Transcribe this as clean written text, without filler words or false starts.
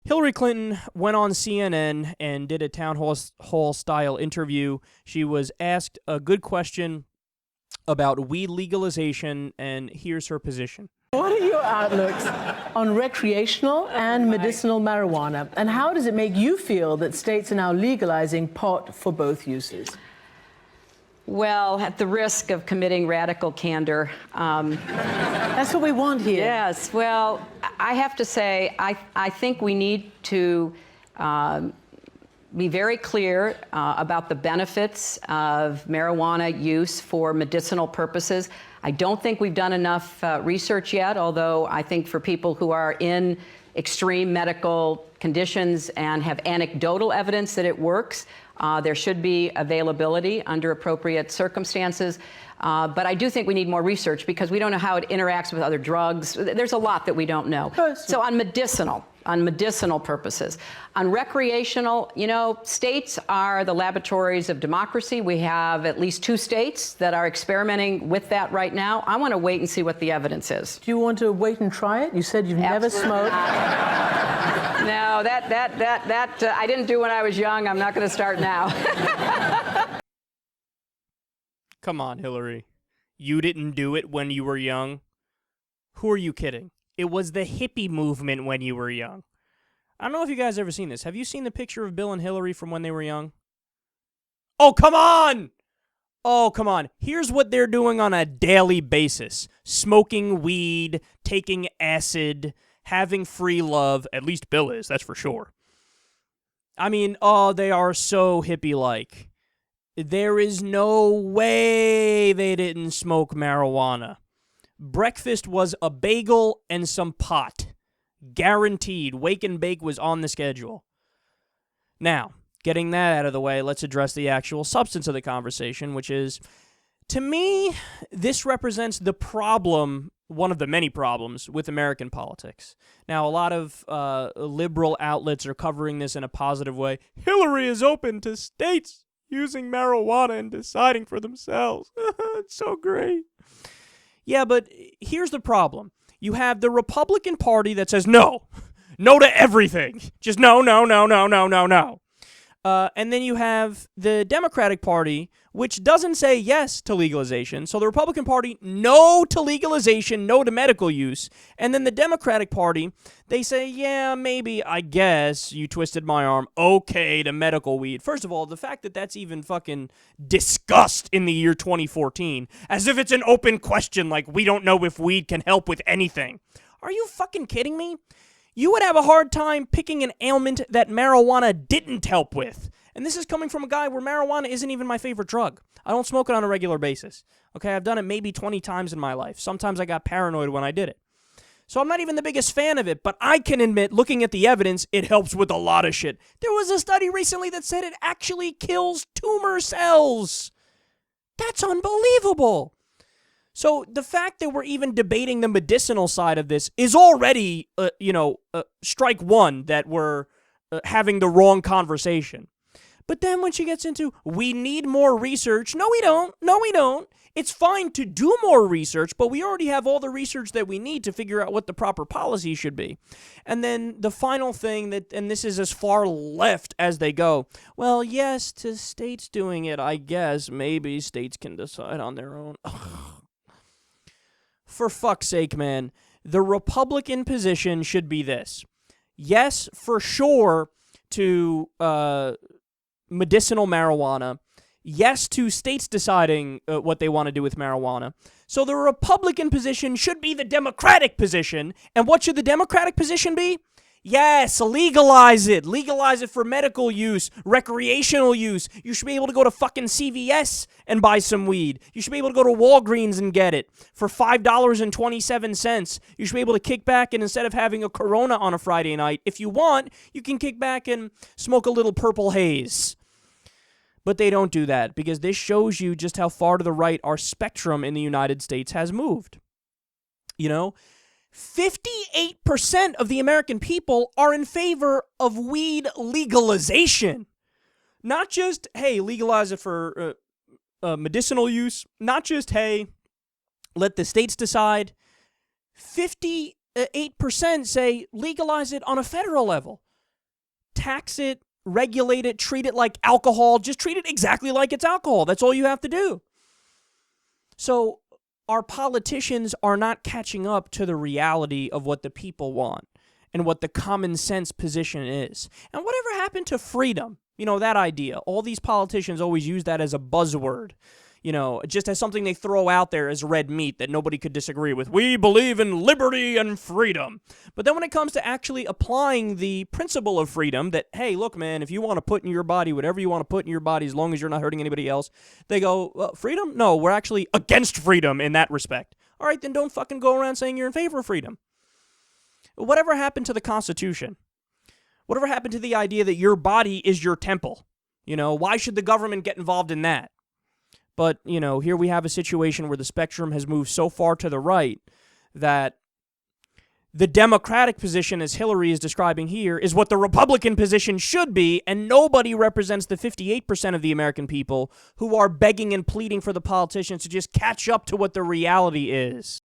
Hillary Clinton went on CNN and did a town hall style interview. She was asked a good question about weed legalization, and here's her position. What are your outlooks on recreational and medicinal marijuana, and how does it make you feel that states are now legalizing pot for both uses? Well, at the risk of committing radical candor. That's what we want here. Yes, well, I have to say, I think we need to be very clear about the benefits of marijuana use for medicinal purposes. I don't think we've done enough research yet, although I think for people who are in extreme medical conditions and have anecdotal evidence that it works, there should be availability under appropriate circumstances. But I do think we need more research because we don't know how it interacts with other drugs. There's a lot that we don't know. So on medicinal purposes. On recreational, states are the laboratories of democracy. We have at least 2 states that are experimenting with that right now. I want to wait and see what the evidence is. Do you want to wait and try it? You said you've never smoked. No, that I didn't do when I was young. I'm not going to start now. Come on, Hillary. You didn't do it when you were young? Who are you kidding? It was the hippie movement when you were young. I don't know if you guys ever seen this. Have you seen the picture of Bill and Hillary from when they were young? Oh, come on! Oh, come on. Here's what they're doing on a daily basis. Smoking weed, taking acid, having free love. At least Bill is, that's for sure. I mean, they are so hippie-like. There is no way they didn't smoke marijuana. Breakfast was a bagel and some pot. Guaranteed. Wake and bake was on the schedule. Now, getting that out of the way, let's address the actual substance of the conversation, which is, to me, this represents the problem, one of the many problems, with American politics. Now, a lot of liberal outlets are covering this in a positive way. Hillary is open to states using marijuana and deciding for themselves. It's so great. Yeah, but here's the problem. You have the Republican Party that says no. No to everything. Just no. And then you have the Democratic Party, which doesn't say yes to legalization. So the Republican Party, no to legalization, no to medical use. And then the Democratic Party, they say, yeah, maybe, I guess, you twisted my arm, okay to medical weed. First of all, the fact that that's even fucking discussed in the year 2014, as if it's an open question, like we don't know if weed can help with anything. Are you fucking kidding me? You would have a hard time picking an ailment that marijuana didn't help with. And this is coming from a guy where marijuana isn't even my favorite drug. I don't smoke it on a regular basis. Okay, I've done it maybe 20 times in my life. Sometimes I got paranoid when I did it. So I'm not even the biggest fan of it, but I can admit, looking at the evidence, it helps with a lot of shit. There was a study recently that said it actually kills tumor cells. That's unbelievable. So the fact that we're even debating the medicinal side of this is already, strike one that we're having the wrong conversation. But then when she gets into, we need more research. No, we don't. It's fine to do more research, but we already have all the research that we need to figure out what the proper policy should be. And then the final thing and this is as far left as they go, well, yes, to states doing it, I guess maybe states can decide on their own. For fuck's sake, man, the Republican position should be this. Yes, for sure, to medicinal marijuana. Yes, to states deciding what they want to do with marijuana. So the Republican position should be the Democratic position. And what should the Democratic position be? Yes, legalize it. Legalize it for medical use, recreational use. You should be able to go to fucking CVS and buy some weed. You should be able to go to Walgreens and get it for $5.27. You should be able to kick back and instead of having a Corona on a Friday night, if you want, you can kick back and smoke a little Purple Haze. But they don't do that because this shows you just how far to the right our spectrum in the United States has moved. 58% of the American people are in favor of weed legalization. Not just, hey, legalize it for medicinal use. Not just, hey, let the states decide. 58% say legalize it on a federal level. tax it, regulate it, treat it like alcohol. Just treat it exactly like it's alcohol. That's all you have to do. So our politicians are not catching up to the reality of what the people want and what the common sense position is. And whatever happened to freedom? You know, that idea. All these politicians always use that as a buzzword, you know, just as something they throw out there as red meat that nobody could disagree with. We believe in liberty and freedom. But then when it comes to actually applying the principle of freedom that, hey, look, man, if you want to put in your body whatever you want to put in your body as long as you're not hurting anybody else, they go, freedom? No, we're actually against freedom in that respect. All right, then don't fucking go around saying you're in favor of freedom. Whatever happened to the Constitution? Whatever happened to the idea that your body is your temple? You know, why should the government get involved in that? But, you know, here we have a situation where the spectrum has moved so far to the right that the Democratic position, as Hillary is describing here, is what the Republican position should be, and nobody represents the 58% of the American people who are begging and pleading for the politicians to just catch up to what the reality is.